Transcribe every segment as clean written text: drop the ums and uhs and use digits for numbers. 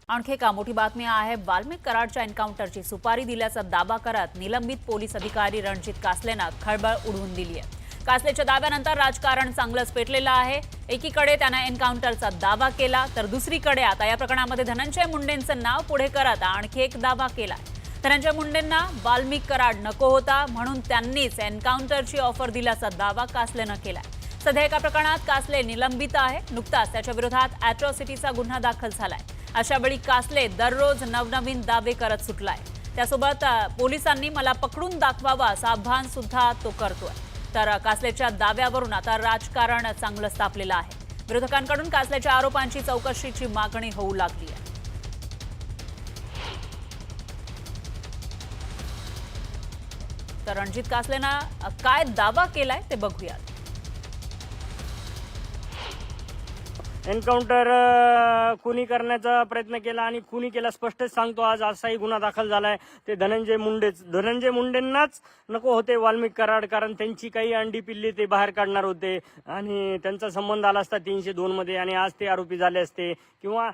आणखी एक मोठी बातमी आहे। वाल्मिक कराडच्या एन्काउंटरची सुपारी दिल्याचा दावा करत निलंबित पोलीस अधिकारी रणजित कासलेनं खळबळ उडवून दिली आहे। कासलेच्या दाव्यानंतर राजकारण चांगलंच पेटलेलं आहे। एकीकडे त्यानं एन्काउंटरचा दावा केला, तर दुसरीकडे आता या प्रकरणामध्ये धनंजय मुंडेंचं नाव पुढे करत आणखी एक दावा केला। धनंजय मुंडेंना वाल्मिक कराड नको होता, म्हणून त्यांनीच एन्काउंटरची ऑफर दिल्याचा दावा कासलेनं केलाय। सध्या एका प्रकरणात कासले निलंबित आहे। नुकताच त्याच्या विरोधात अॅट्रॉसिटीचा गुन्हा दाखल झालाय। अशा वेळी कासले दररोज नवनवीन दावे करत सुटलाय। त्यासोबत पोलिसांनी मला पकडून दाखवावा असं आव्हान सुद्धा तो करतोय। तर कासलेच्या दाव्यावरून आता राजकारण चांगलंच तापलेलं आहे। विरोधकांकडून कासलेच्या आरोपांची चौकशीची मागणी होऊ लागली आहे। तर रणजित कासलेनं काय दावा केलाय ते बघूयात। एन्काउंटर खुनी करण्याचा प्रयत्न केला आणि खुनी केला स्पष्टच सांगतो। आज असाही गुन्हा दाखल झालाय। ते धनंजय मुंडेंनाच नको होते वाल्मिक कराड, कारण त्यांची काही अंडी पिल्ली ते बाहेर काढणार होते आणि त्यांचा संबंध आला असता 302 मध्ये आणि आज ते आरोपी झाले असते किंवा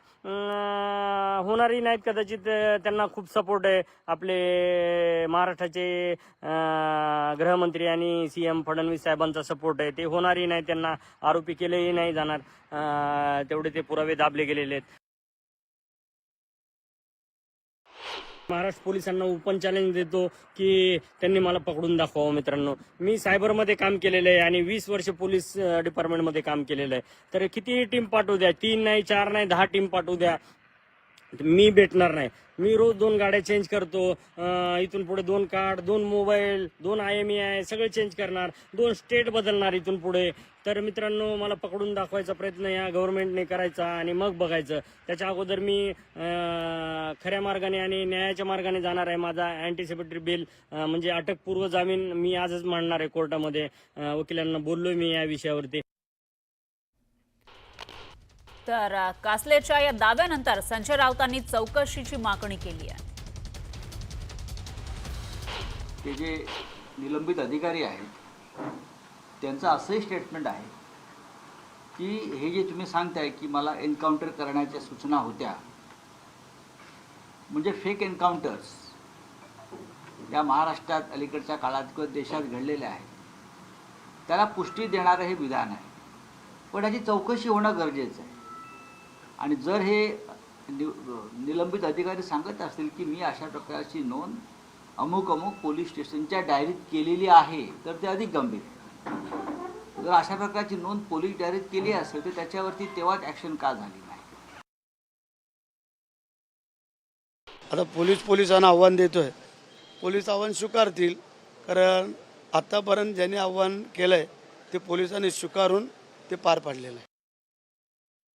होणारही नाहीत कदाचित। त्यांना खूप सपोर्ट आहे आपले महाराष्ट्राचे गृहमंत्री आणि सीएम फडणवीस साहेबांचा सपोर्ट आहे। ते होणारही नाही, त्यांना आरोपी केलेही नाही जाणार। तेवढे ते पुरावे दाबले गेलेले आहेत। महाराष्ट्र पोलिसांना ओपन चॅलेंज देतो की त्यांनी मला पकडून दाखवावं। मित्रांनो, मी सायबरमध्ये काम केलेलं आहे आणि 20 वर्ष पोलीस डिपार्टमेंटमध्ये काम केलेलं आहे। तर किती टीम पाठवू द्या, 3 नाही 4 नाही 10 टीम पाठवू द्या, मी भेटणार नाही। मी रोज 2 गाड्या चेंज करतो। इथून पुढे 2 कार्ड, 2 मोबाईल, 2 IMEI सगळे चेंज करणार, 2 स्टेट बदलणार इथून पुढे। तर मित्रांनो, मला पकडून दाखवायचा प्रयत्न या गव्हर्नमेंटने करायचा आणि मग बघायचं। त्याच्या अगोदर मी खऱ्या मार्गाने आणि न्यायाच्या मार्गाने जाणार आहे। माझा अँटिसिपेटरी बेल म्हणजे अटकपूर्व जामीन मी आजच मांडणार आहे कोर्टामध्ये। वकिलांना बोललोय मी या विषयावरती। तर कासलेच्या या दाव्यानंतर संजय राऊतांनी चौकशीची मागणी केली आहे। ते जे निलंबित अधिकारी आहेत त्यांचं असंही स्टेटमेंट आहे की हे जे तुम्ही सांगताय की मला एन्काउंटर करण्याच्या सूचना होत्या, म्हणजे फेक एन्काउंटर्स या महाराष्ट्रात अलीकडच्या काळात किंवा देशात घडलेले आहेत, त्याला पुष्टी देणारं हे विधान आहे। पण याची चौकशी होणं गरजेचं आहे। आणि जर हे निलंबित अधिकारी सांगत असतील की मी अशा प्रकारची नोंद अमुक पोलीस स्टेशनच्या डायरीत केलेली आहे, तर ते अधिक गंभीर आहे। जर अशा प्रकारची नोंद पोलीस डायरीत केली असेल तर त्याच्यावरती तेव्हाच ॲक्शन का झाली नाही? आता पोलिसांना आव्हान देतोय, पोलीस आव्हान स्वीकारतील, कारण आतापर्यंत ज्यांनी आव्हान केलंय ते पोलिसांनी स्वीकारून ते पार पाडलेलं आहे।